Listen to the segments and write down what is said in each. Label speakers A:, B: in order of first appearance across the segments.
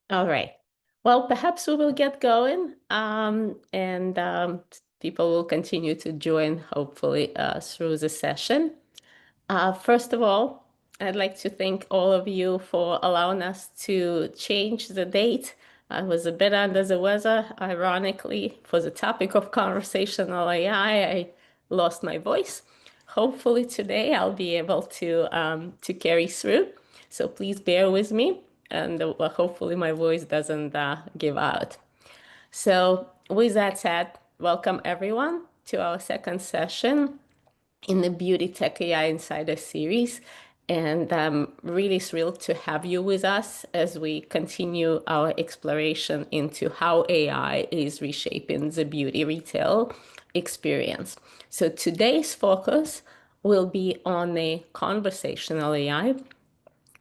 A: All right. Well, perhaps we will get going, and people will continue to join, hopefully, through the session. First of all, I'd like to thank all of you for allowing us to change the date. I was a bit under the weather, ironically, for the topic of conversational AI. I lost my voice. Hopefully today I'll be able to carry through. So please bear with me, and hopefully my voice doesn't give out. So with that said, welcome everyone to our second session in the BeautyTech AI Insider Series. And I'm really thrilled to have you with us as we continue our exploration into how AI is reshaping the beauty retail experience. So today's focus will be on the conversational AI.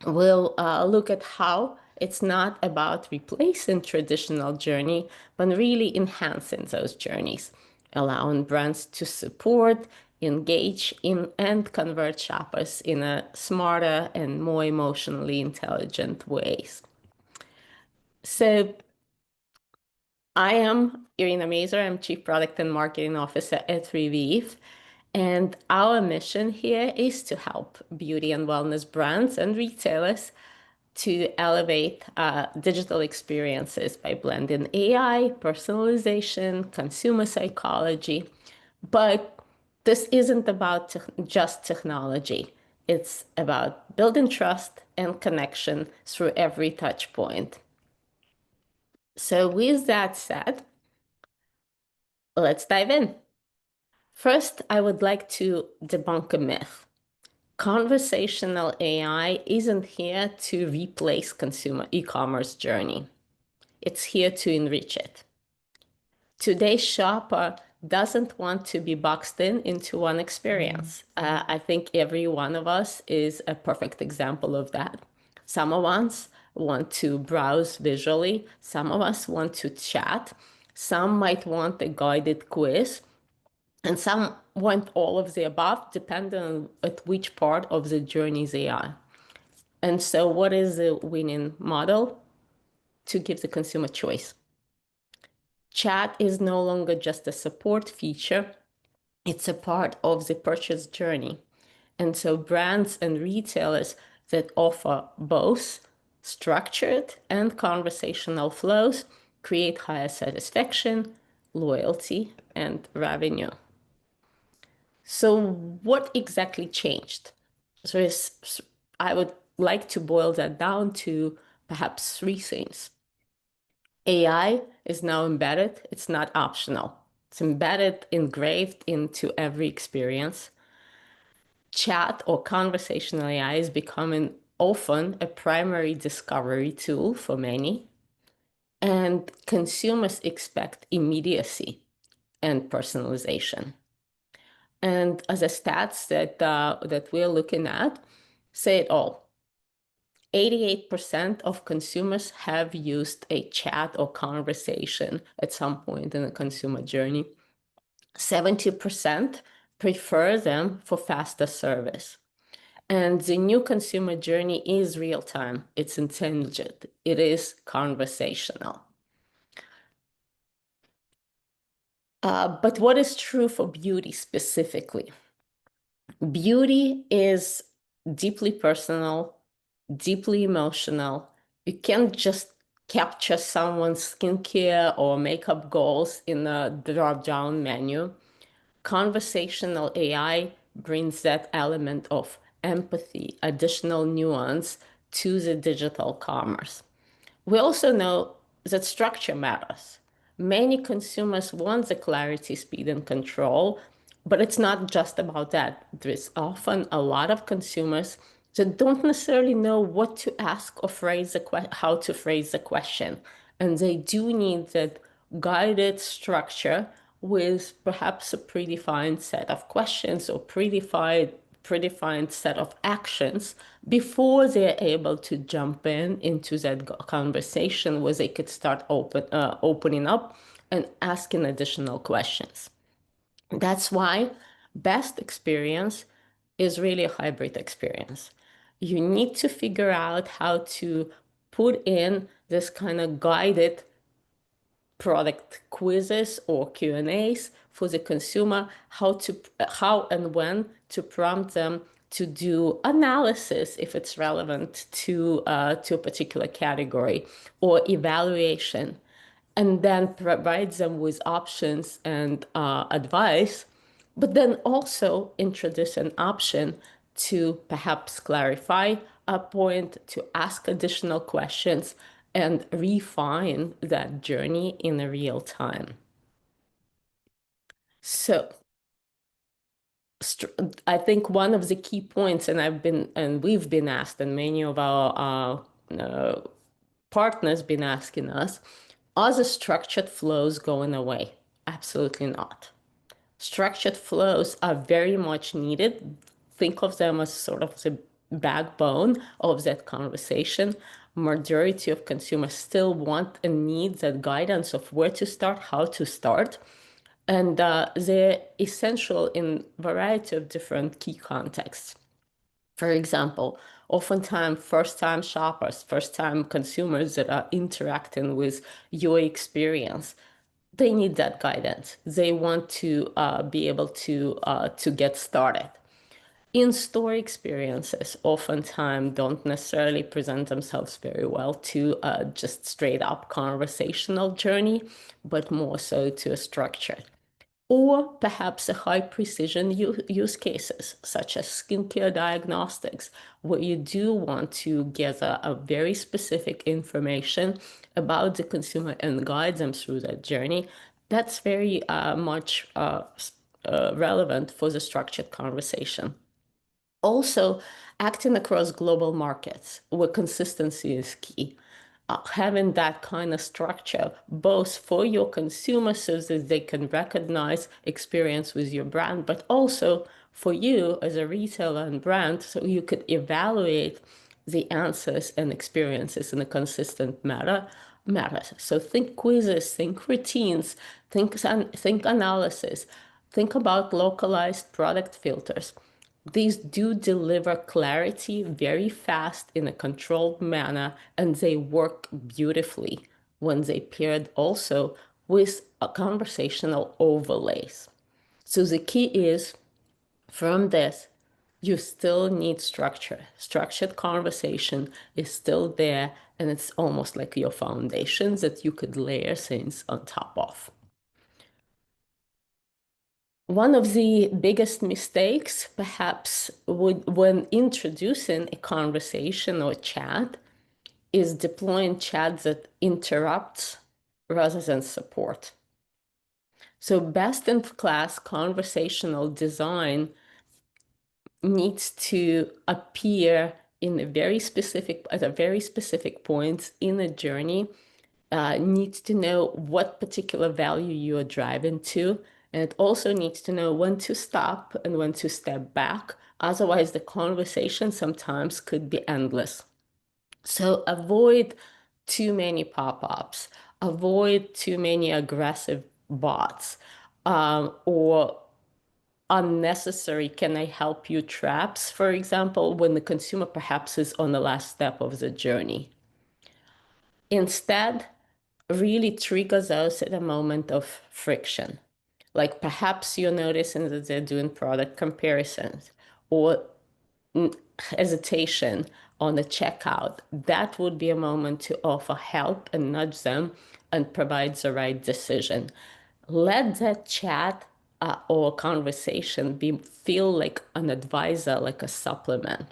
A: We'll look at how it's not about replacing traditional journey, but really enhancing those journeys, allowing brands to support, engage in, and convert shoppers in a smarter and more emotionally intelligent ways. So I am Irina Mazur. I'm Chief Product and Marketing Officer at Revieve. And our mission here is to help beauty and wellness brands and retailers to elevate digital experiences by blending AI, personalization, consumer psychology. But this isn't about just technology. It's about building trust and connection through every touch point. So with that said, let's dive in. First, I would like to debunk a myth. Conversational AI isn't here to replace consumer e-commerce journey. It's here to enrich it. Today's shopper doesn't want to be boxed in into one experience. I think every one of us is a perfect example of that. Some of us want to browse visually. Some of us want to chat. Some might want a guided quiz. And some want all of the above, depending on at which part of the journey they are. And so what is the winning model? To give the consumer choice. Chat is no longer just a support feature, it's a part of the purchase journey. And so brands and retailers that offer both structured and conversational flows create higher satisfaction, loyalty, and revenue. So what exactly changed? So I would like to boil that down to perhaps three things. AI is now embedded, it's not optional. It's embedded, engraved into every experience. Chat or conversational AI is becoming often a primary discovery tool for many. And consumers expect immediacy and personalization. And as a stats that we're looking at, say it all. 88% of consumers have used a chat or conversation at some point in the consumer journey. 70% prefer them for faster service. And the new consumer journey is real time. It's intelligent. It is conversational. But what is true for beauty specifically? Beauty is deeply personal, deeply emotional. You can't just capture someone's skincare or makeup goals in a drop-down menu. Conversational AI brings that element of empathy, additional nuance to the digital commerce. We also know that structure matters. Many consumers want the clarity, speed, and control, but it's not just about that. There's often a lot of consumers that don't necessarily know what to ask or how to phrase the question. And they do need that guided structure with perhaps a predefined set of questions or predefined set of actions before they're able to jump into that conversation where they could start opening up and asking additional questions. That's why best experience is really a hybrid experience. You need to figure out how to put in this kind of guided product quizzes or Q&As for the consumer, how and when to prompt them to do analysis if it's relevant to a particular category, or evaluation, and then provides them with options and advice, but then also introduce an option to perhaps clarify a point, to ask additional questions, and refine that journey in a real time. So I think one of the key points, and we've been asked, and many of our partners been asking us, are the structured flows going away? Absolutely not. Structured flows are very much needed. Think of them as sort of the backbone of that conversation. Majority of consumers still want and need that guidance of where to start, how to start. And they're essential in variety of different key contexts. For example, oftentimes first-time shoppers, first-time consumers that are interacting with your experience, they need that guidance. They want to be able to get started. In-store experiences oftentimes don't necessarily present themselves very well to just straight up conversational journey, but more so to a structure. Or perhaps a high precision use cases, such as skincare diagnostics, where you do want to gather a very specific information about the consumer and guide them through that journey. That's very much relevant for the structured conversation. Also, acting across global markets where consistency is key. Having that kind of structure, both for your consumers so that they can recognize experience with your brand, but also for you as a retailer and brand, so you could evaluate the answers and experiences in a consistent manner. So think quizzes, think routines, think analysis, think about localized product filters. These do deliver clarity very fast in a controlled manner, and they work beautifully when they paired also with a conversational overlays. So the key is, from this, you still need structure. Structured conversation is still there, and it's almost like your foundations that you could layer things on top of. One of the biggest mistakes, perhaps, when introducing a conversation or chat, is deploying chat that interrupts rather than support. So best-in-class conversational design needs to appear in at a very specific point in a journey, needs to know what particular value you are driving to, and it also needs to know when to stop and when to step back. Otherwise, the conversation sometimes could be endless. So avoid too many pop-ups, avoid too many aggressive bots, or unnecessary "can I help you" traps, for example, when the consumer perhaps is on the last step of the journey. Instead, really trigger those at a moment of friction. Like perhaps you're noticing that they're doing product comparisons or hesitation on the checkout. That would be a moment to offer help and nudge them and provide the right decision. Let that chat or conversation feel like an advisor, like a supplement.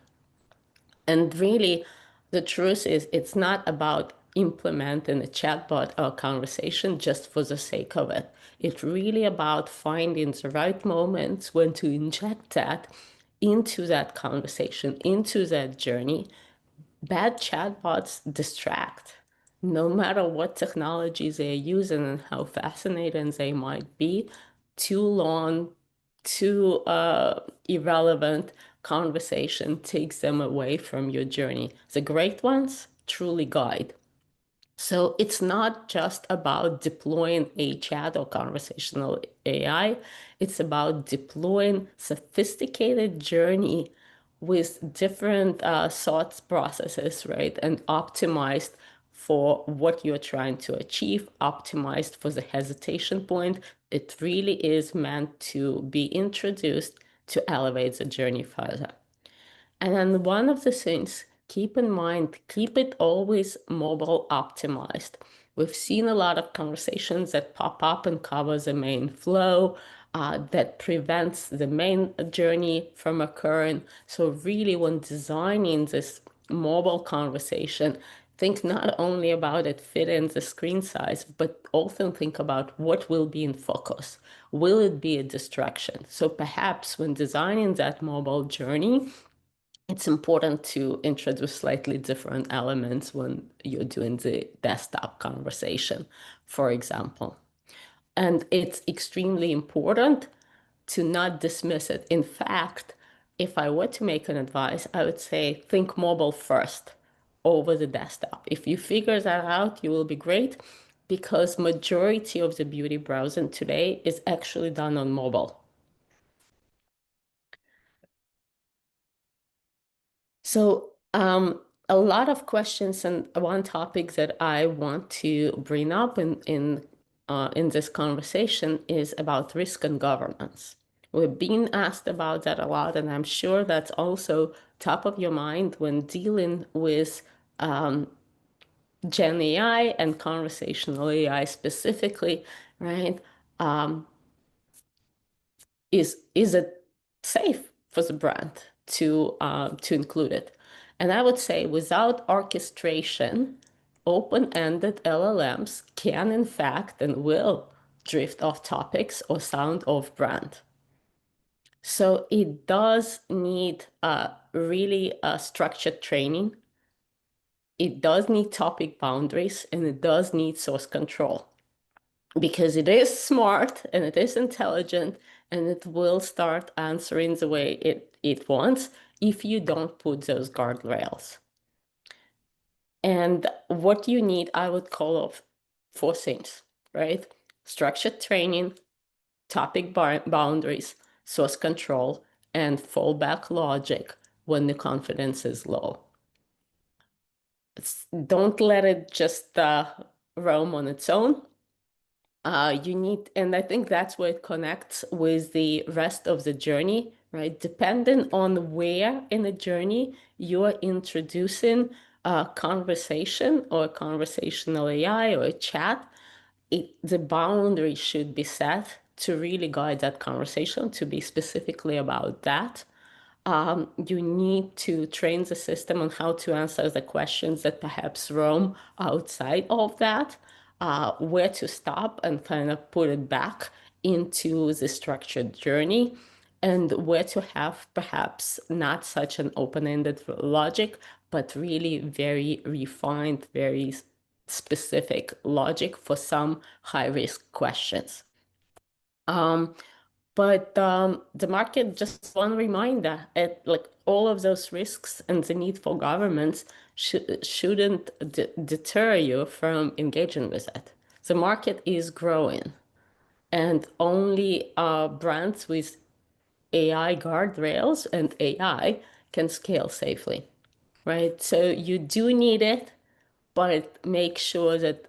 A: And really, the truth is, it's not about implementing a chatbot or conversation just for the sake of it. It's really about finding the right moments when to inject that into that conversation, into that journey. Bad chatbots distract. No matter what technologies they're using and how fascinating they might be, too long, too irrelevant conversation takes them away from your journey. The great ones truly guide. So it's not just about deploying a chat or conversational AI. It's about deploying sophisticated journey with different thoughts processes, right? And optimized for what you're trying to achieve, optimized for the hesitation point. It really is meant to be introduced to elevate the journey further. And then one of the things, keep in mind, keep it always mobile optimized. We've seen a lot of conversations that pop up and cover the main flow, that prevents the main journey from occurring. So really, when designing this mobile conversation, think not only about it fit in the screen size, but also think about what will be in focus. Will it be a distraction? So perhaps when designing that mobile journey, it's important to introduce slightly different elements when you're doing the desktop conversation, for example. And it's extremely important to not dismiss it. In fact, if I were to make an advice, I would say think mobile first over the desktop. If you figure that out, you will be great because majority of the beauty browsing today is actually done on mobile. So, a lot of questions, and one topic that I want to bring up in this conversation is about risk and governance. We've been asked about that a lot, and I'm sure that's also top of your mind when dealing with Gen AI and conversational AI specifically, right? Is it safe for the brand to include it? And I would say without orchestration, open-ended LLMs can in fact and will drift off topics or sound off brand. So it does need really structured training. It does need topic boundaries, and it does need source control because it is smart and it is intelligent and it will start answering the way it wants if you don't put those guardrails. And what you need, I would call off four things, right? Structured training, topic boundaries, source control, and fallback logic when the confidence is low. Don't let it just roam on its own. You need, and I think that's where it connects with the rest of the journey, right? Depending on where in the journey you're introducing a conversation or conversational AI or a chat, the boundary should be set to really guide that conversation to be specifically about that. You need to train the system on how to answer the questions that perhaps roam outside of that, where to stop and kind of put it back into the structured journey, and where to have perhaps not such an open-ended logic, but really very refined, very specific logic for some high-risk questions. But the market, just one reminder, like all of those risks and the need for governments shouldn't deter you from engaging with it. The market is growing, and only brands with AI guardrails and AI can scale safely, right? So you do need it, but make sure that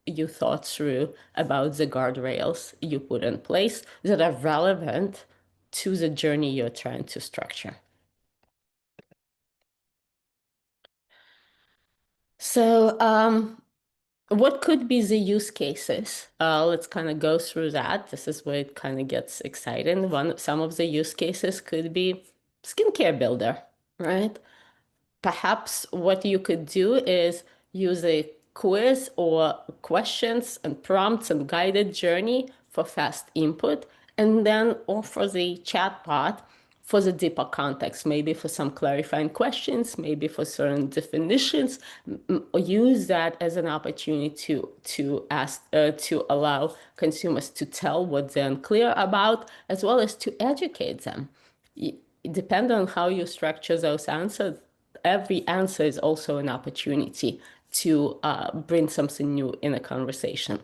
A: you thought through about the guardrails you put in place that are relevant to the journey you're trying to structure. So, what could be the use cases? Let's kind of go through that. This is where it kind of gets exciting. Some of the use cases could be skincare builder, right? Perhaps what you could do is use a quiz or questions and prompts and guided journey for fast input, and then offer the chatbot for the deeper context, maybe for some clarifying questions, maybe for certain definitions. Use that as an opportunity to ask to allow consumers to tell what they're unclear about, as well as to educate them. Depending on how you structure those answers, every answer is also an opportunity to bring something new in a conversation.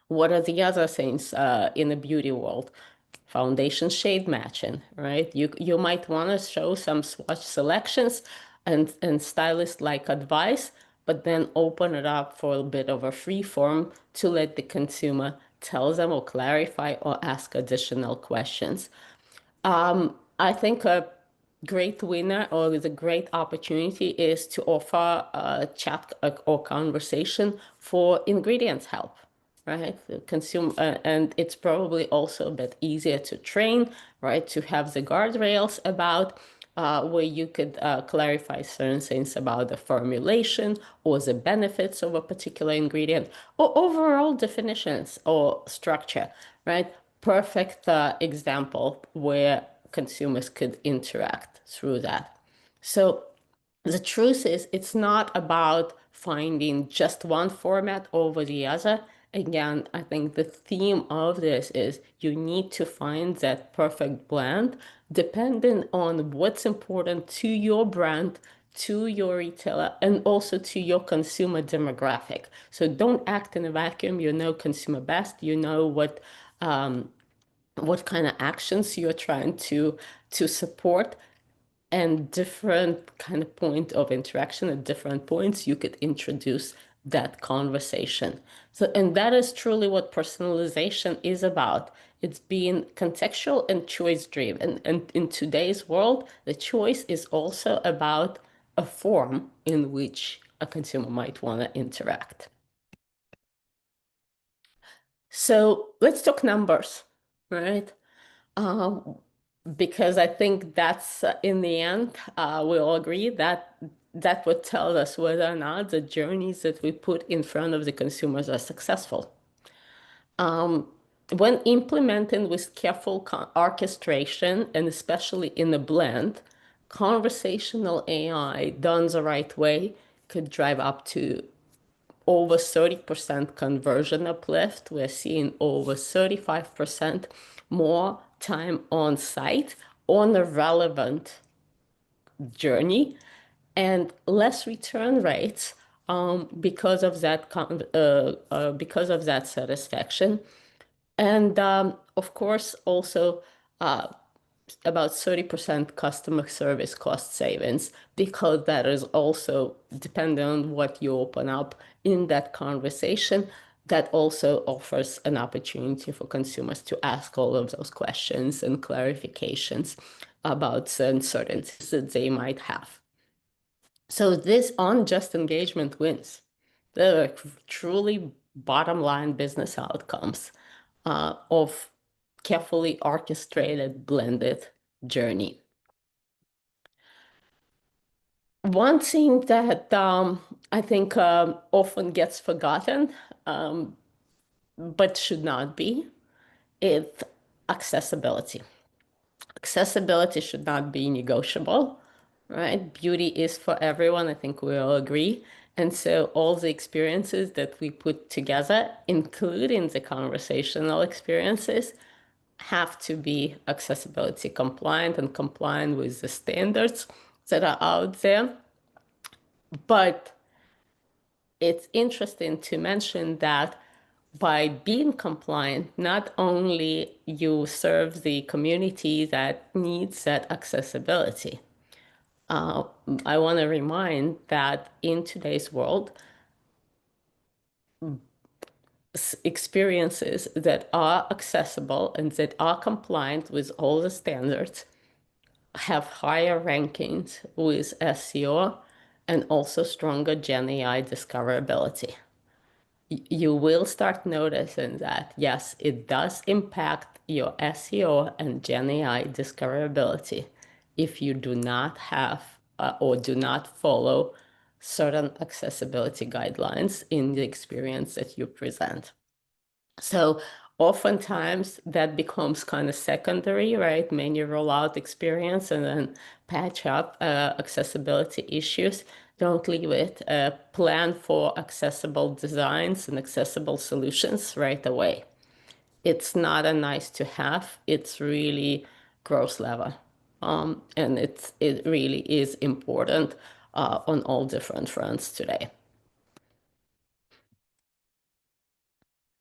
A: What are the other things in the beauty world? foundation shade matching, right? You might want to show some swatch selections and stylist-like advice, but then open it up for a bit of a free form to let the consumer tell them or clarify or ask additional questions. I think a great winner or the great opportunity is to offer a chat or conversation for ingredients help, right? The consume, and it's probably also a bit easier to train, right? To have the guardrails about where you could clarify certain things about the formulation or the benefits of a particular ingredient or overall definitions or structure, right? Perfect example where consumers could interact through that. So the truth is, it's not about finding just one format over the other. Again, I think the theme of this is you need to find that perfect blend depending on what's important to your brand, to your retailer, and also to your consumer demographic. So don't act in a vacuum. You know consumer best. You know what kind of actions you're trying to support, and different kind of point of interaction at different points you could introduce that conversation. So, and that is truly what personalization is about. It's being contextual and choice driven. And in today's world, the choice is also about a form in which a consumer might want to interact. So let's talk numbers, right? Um, because I think that's in the end, we all agree that that would tell us whether or not the journeys that we put in front of the consumers are successful. When implemented with careful orchestration, and especially in a blend, conversational AI done the right way could drive up to over 30% conversion uplift. We're seeing over 35% more time on site on a relevant journey and less return rates because of that because of that satisfaction. And of course, also about 30% customer service cost savings, because that is also depending on what you open up in that conversation. That also offers an opportunity for consumers to ask all of those questions and clarifications about uncertainties that they might have. So this unjust engagement wins. They're truly bottom line business outcomes of carefully orchestrated, blended journey. One thing that I think often gets forgotten, but should not be, is accessibility. Accessibility should not be negotiable, right? Beauty is for everyone. I think we all agree. And so all the experiences that we put together, including the conversational experiences, have to be accessibility compliant and compliant with the standards that are out there. But it's interesting to mention that by being compliant, not only you serve the community that needs that accessibility. I want to remind that in today's world, experiences that are accessible and that are compliant with all the standards have higher rankings with SEO and also stronger Gen AI discoverability. You will start noticing that, yes, it does impact your SEO and Gen AI discoverability if you do not have or do not follow certain accessibility guidelines in the experience that you present. So oftentimes that becomes kind of secondary, right? Menu rollout experience and then patch up accessibility issues. Don't leave it. Plan for accessible designs and accessible solutions right away. It's not a nice to have. It's really gross level. And it really is important on all different fronts today.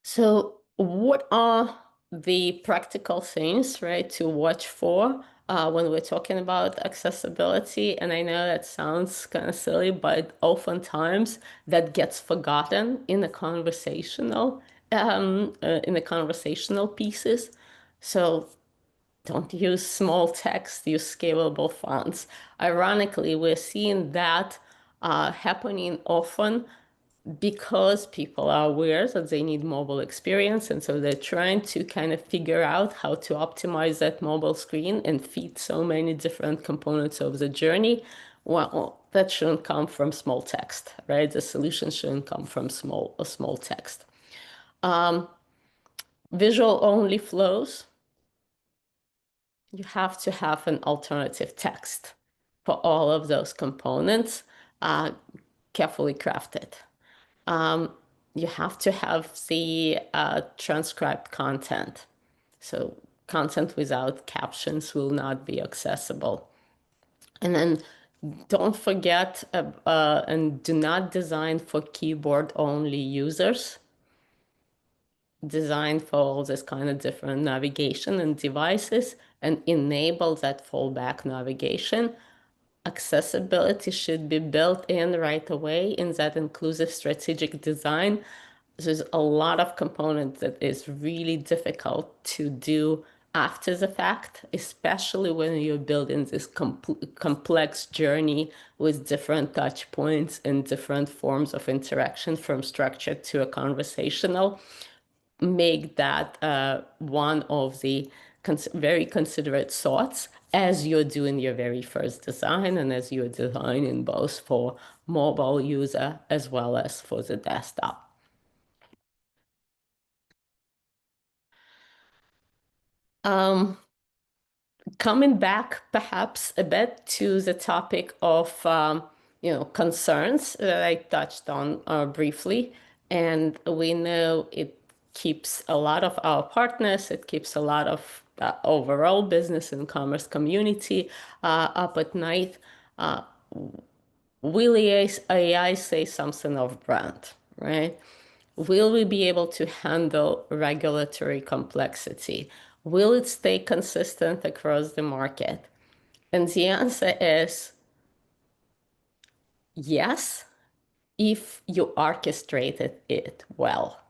A: So what are the practical things, right, to watch for when we're talking about accessibility. And I know that sounds kind of silly, but oftentimes that gets forgotten in the conversational pieces. So don't use small text, use scalable fonts. Ironically, we're seeing that happening often because people are aware that they need mobile experience. And so they're trying to kind of figure out how to optimize that mobile screen and feed so many different components of the journey. Well, that shouldn't come from small text, right? The solution shouldn't come from small text. Visual only flows. You have to have an alternative text for all of those components, uh, carefully crafted. Um, you have to have the transcribed content. So content without captions will not be accessible. And then don't forget and do not design for keyboard only users. Design for all this kind of different navigation and devices and enable that fallback navigation. Accessibility should be built in right away in that inclusive strategic design. There's a lot of components that is really difficult to do after the fact, especially when you're building this complex journey with different touch points and different forms of interaction from structured to a conversational. Make that one of the very considerate thoughts as you're doing your very first design and as you're designing both for mobile user as well as for the desktop. Um, Coming back perhaps a bit to the topic of concerns that I touched on briefly, and we know it keeps a lot of our partners, it keeps a lot of overall business and commerce community up at night. Will AI say something of brand, right? Will we be able to handle regulatory complexity? Will it stay consistent across the market? And the answer is yes, if you orchestrated it well.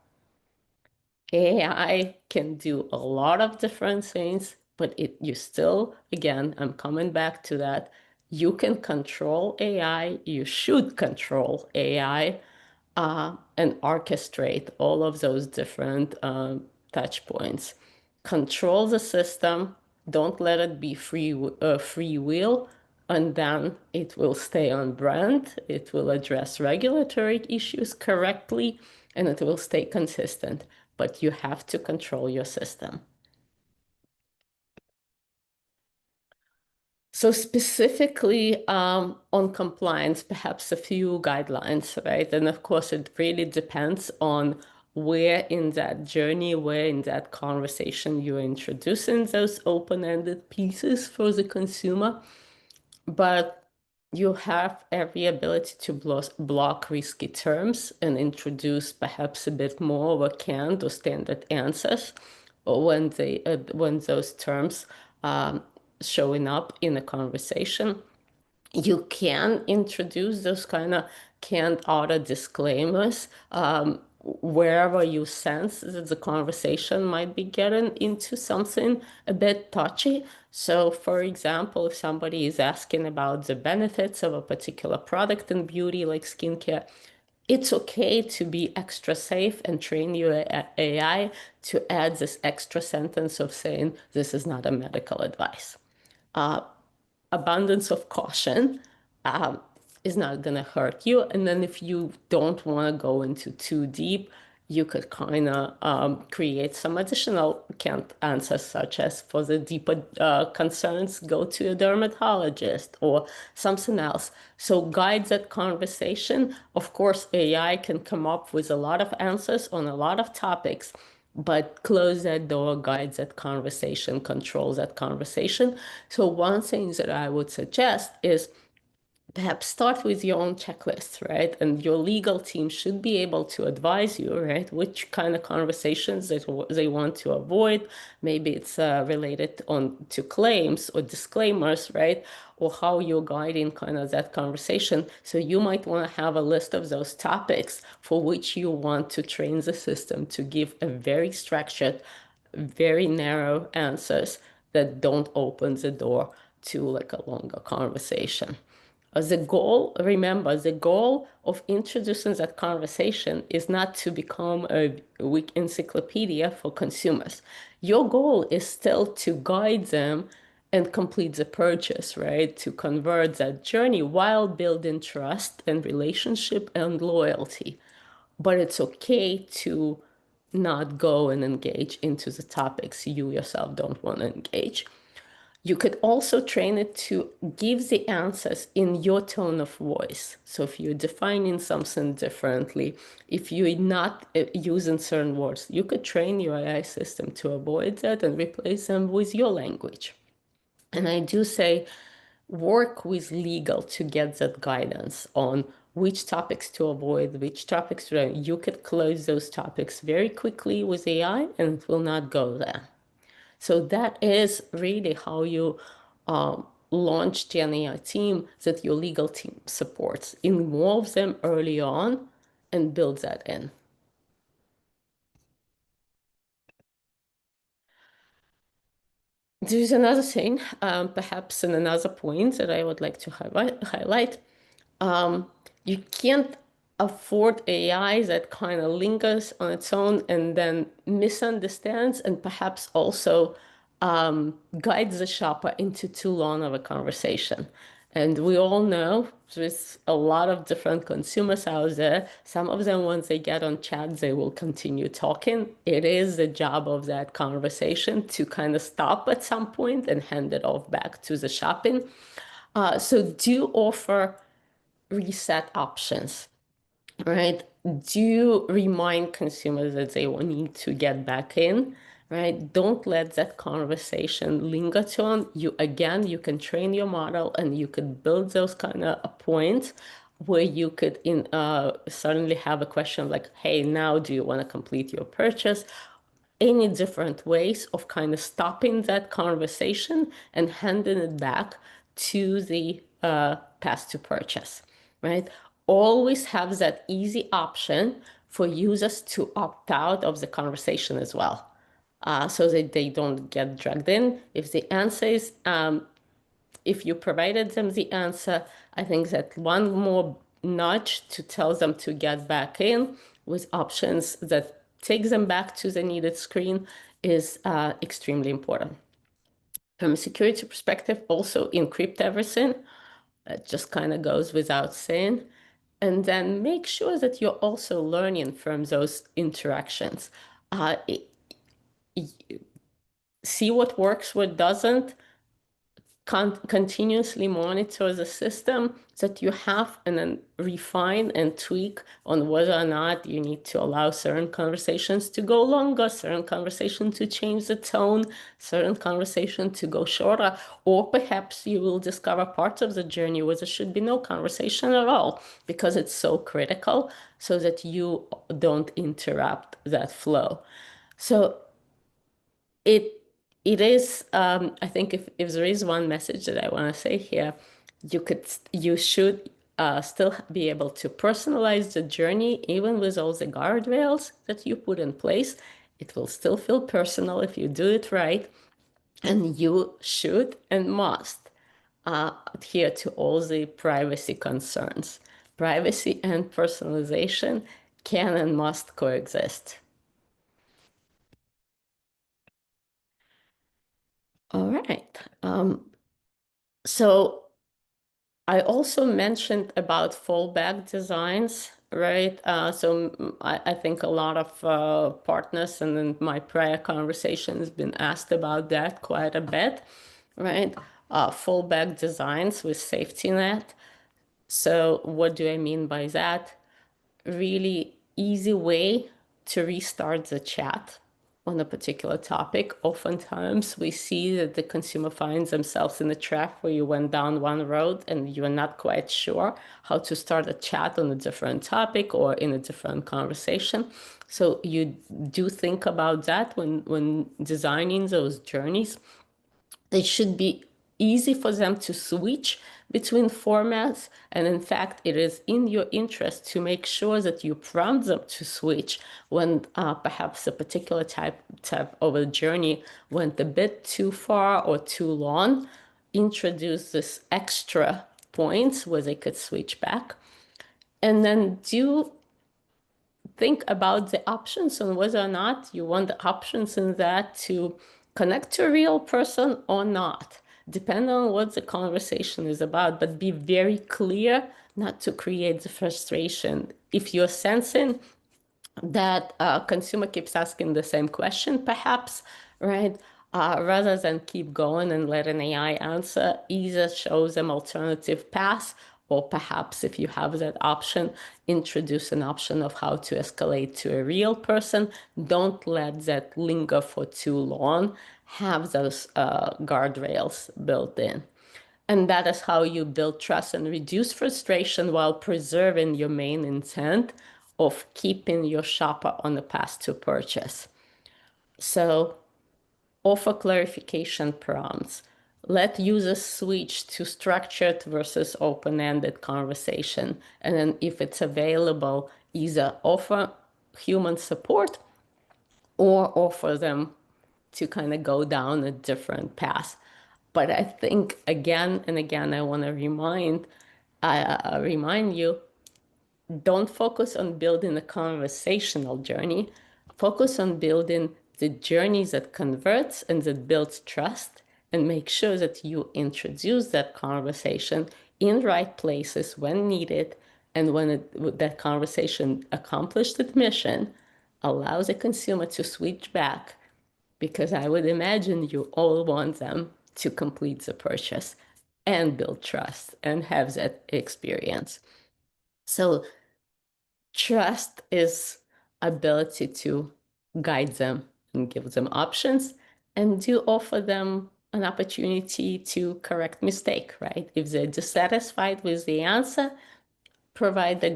A: AI can do a lot of different things, but you still, again, I'm coming back to that. You can control AI, you should control AI, and orchestrate all of those different touch points. Control the system, don't let it be free will, and then it will stay on brand, it will address regulatory issues correctly, and it will stay consistent. But you have to control your system. So specifically on compliance, perhaps a few guidelines, right? And of course, it really depends on where in that journey, where in that conversation you're introducing those open-ended pieces for the consumer. But you have every ability to block risky terms and introduce perhaps a bit more of a canned or standard answers when those terms showing up in a conversation. You can introduce those kind of canned auto disclaimers wherever you sense that the conversation might be getting into something a bit touchy. So, for example, if somebody is asking about the benefits of a particular product in beauty, like skincare, it's okay to be extra safe and train your AI to add this extra sentence of saying, this is not a medical advice. Abundance of caution is not going to hurt you. And then if you don't want to go into too deep, you could kind of create some additional canned answers, such as for the deeper concerns, go to a dermatologist or something else. So guide that conversation. Of course, AI can come up with a lot of answers on a lot of topics, but close that door, guides that conversation, controls that conversation. So one thing that I would suggest is perhaps start with your own checklist, right? And your legal team should be able to advise you, right? Which kind of conversations that they want to avoid. Maybe it's related on to claims or disclaimers, right? Or how you're guiding kind of that conversation. So you might want to have a list of those topics for which you want to train the system to give a very structured, very narrow answers that don't open the door to like a longer conversation. The goal, remember, the goal of introducing that conversation is not to become a weak encyclopedia for consumers. Your goal is still to guide them and complete the purchase, right? To convert that journey while building trust and relationship and loyalty. But it's okay to not go and engage into the topics you yourself don't want to engage. You could also train it to give the answers in your tone of voice. So if you're defining something differently, if you're not using certain words, you could train your AI system to avoid that and replace them with your language. And I do say work with legal to get that guidance on which topics to avoid, which topics to. You could close those topics very quickly with AI and it will not go there. So that is really how you launch Gen AI team that your legal team supports. Involve them early on and build that in. There's another thing, perhaps in another point that I would like to highlight. You can't afford AI that kind of lingers on its own and then misunderstands and perhaps also guides the shopper into too long of a conversation. And we all know there's a lot of different consumers out there. Some of them, once they get on chat, they will continue talking. It is the job of that conversation to kind of stop at some point and hand it off back to the shopping. So do offer reset options, right? Do remind consumers that they will need to get back in, right? Don't let that conversation linger too long. You can train your model and you could build those kind of points where you could suddenly have a question like, hey, now do you want to complete your purchase? Any different ways of kind of stopping that conversation and handing it back to the path to purchase, right? Always have that easy option for users to opt out of the conversation as well, so that they don't get dragged in. If the answer is if you provided them the answer, I think that one more nudge to tell them to get back in with options that take them back to the needed screen is extremely important. From a security perspective, also encrypt everything. That just kind of goes without saying. And then make sure that you're also learning from those interactions. Uh, See what works, what doesn't, continuously monitor the system that you have and then refine and tweak on whether or not you need to allow certain conversations to go longer, certain conversation to change the tone, certain conversation to go shorter, or perhaps you will discover parts of the journey where there should be no conversation at all because it's so critical so that you don't interrupt that flow. So it it is I think if there is one message that I want to say here, you should still be able to personalize the journey even with all the guardrails that you put in place. It will still feel personal if you do it right, and you should and must adhere to all the privacy concerns. Privacy and personalization can and must coexist. All right. So I also mentioned about fallback designs, right? I think a lot of partners and in my prior conversations been asked about that quite a bit, right? Fallback designs with safety net. So what do I mean by that? Really easy way to restart the chat, on a particular topic, oftentimes we see that the consumer finds themselves in a trap where you went down one road and you're not quite sure how to start a chat on a different topic or in a different conversation. So you do think about that when designing those journeys. It should be easy for them to switch between formats. And in fact, it is in your interest to make sure that you prompt them to switch when perhaps a particular type of a journey went a bit too far or too long. Introduce this extra points where they could switch back. And then do think about the options and whether or not you want the options in that to connect to a real person or not, depending on what the conversation is about, but be very clear not to create the frustration. If you're sensing that consumer keeps asking the same question, perhaps, right? Rather than keep going and let an AI answer, either show them alternative paths, or perhaps if you have that option, introduce an option of how to escalate to a real person. Don't let that linger for too long. Have those guardrails built in. And that is how you build trust and reduce frustration while preserving your main intent of keeping your shopper on the path to purchase. So offer clarification prompts. Let users switch to structured versus open-ended conversation. And then if it's available, either offer human support or offer them to kind of go down a different path. But I think again and again, I want to remind you, don't focus on building a conversational journey. Focus on building the journey that converts and that builds trust, and make sure that you introduce that conversation in right places when needed, and when that conversation accomplished its mission, allows the consumer to switch back, because I would imagine you all want them to complete the purchase and build trust and have that experience. So trust is ability to guide them and give them options, and do offer them an opportunity to correct mistake, right? If they're dissatisfied with the answer, provide a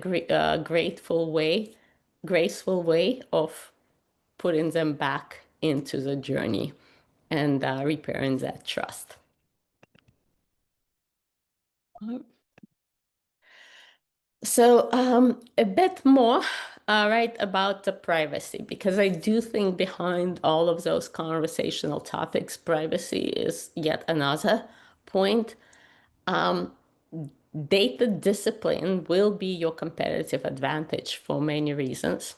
A: graceful way of putting them back into the journey and repairing that trust. So a bit more, right, about the privacy, because I do think behind all of those conversational topics, privacy is yet another point. Data discipline will be your competitive advantage for many reasons.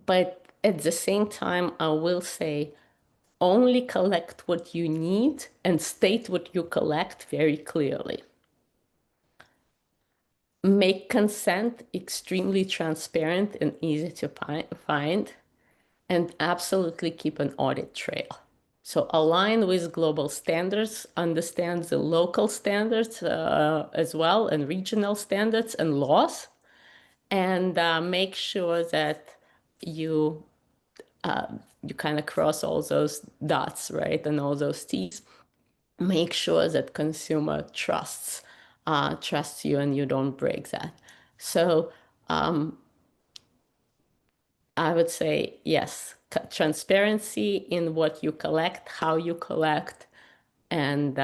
A: But at the same time, I will say, only collect what you need and state what you collect very clearly. Make consent extremely transparent and easy to find, and absolutely keep an audit trail. So align with global standards, understand the local standards as well, and regional standards and laws, and make sure that you you kind of cross all those dots, right, and all those T's. Make sure that consumer trusts you, and you don't break that. So I would say yes, transparency in what you collect, how you collect, and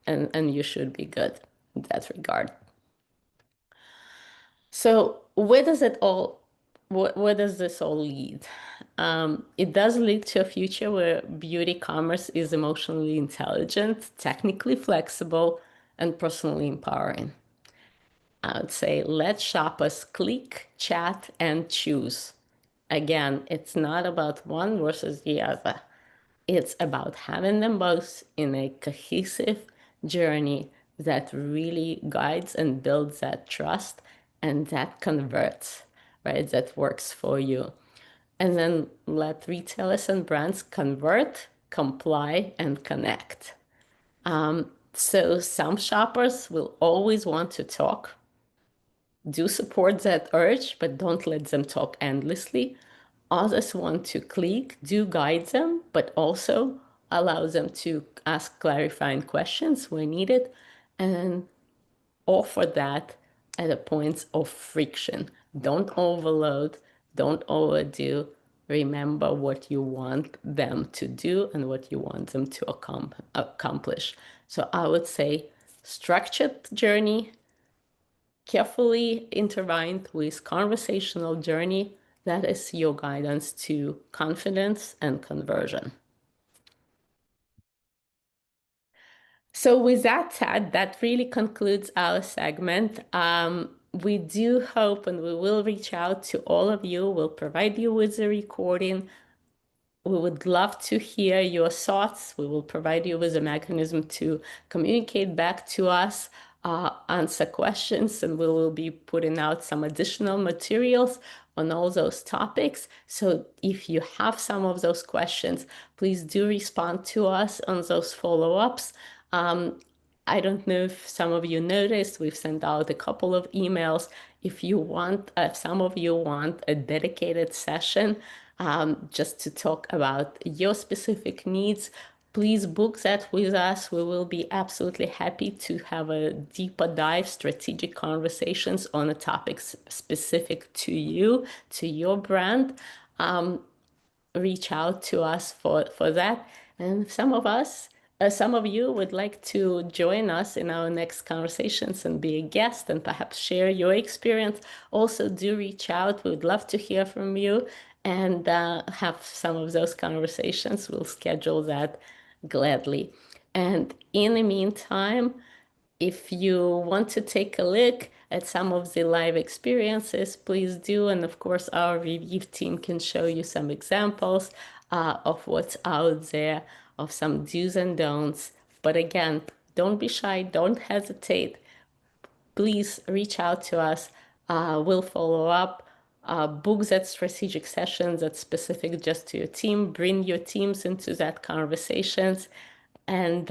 A: and you should be good in that regard. So where does this all lead? It does lead to a future where beauty commerce is emotionally intelligent, technically flexible, and personally empowering. I would say let shoppers click, chat, and choose. Again, it's not about one versus the other. It's about having them both in a cohesive journey that really guides and builds that trust, and that converts, right? That works for you. And then let retailers and brands convert, comply, and connect. So some shoppers will always want to talk. Do support that urge, but don't let them talk endlessly. Others want to click, do guide them, but also allow them to ask clarifying questions where needed and offer that at a point of friction. Don't overload, don't overdo. Remember what you want them to do and what you want them to accomplish. So I would say structured journey, carefully intertwined with conversational journey. That is your guidance to confidence and conversion. So with that said, that really concludes our segment. We do hope and we will reach out to all of you. We'll provide you with the recording. We would love to hear your thoughts. We will provide you with a mechanism to communicate back to us, answer questions, and we will be putting out some additional materials on all those topics. So if you have some of those questions, please do respond to us on those follow-ups. I don't know if some of you noticed, we've sent out a couple of emails. If you want, if some of you want a dedicated session just to talk about your specific needs, please book that with us. We will be absolutely happy to have a deeper dive, strategic conversations on a topic specific to you, to your brand. Reach out to us for that. And some of you would like to join us in our next conversations and be a guest and perhaps share your experience, also do reach out. We would love to hear from you and have some of those conversations. We'll schedule that gladly. And in the meantime, if you want to take a look at some of the live experiences, please do. And of course, our Revieve team can show you some examples of what's out there, of some do's and don'ts. But again, don't be shy, don't hesitate. Please reach out to us. We'll follow up. Book that strategic sessions that's specific just to your team. Bring your teams into that conversations. And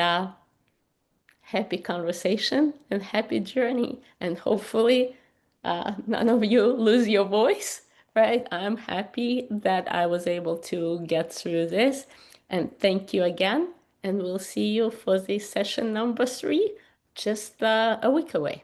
A: happy conversation and happy journey. And hopefully, none of you lose your voice, right? I'm happy that I was able to get through this. And thank you again. And we'll see you for the session number 3, just a week away.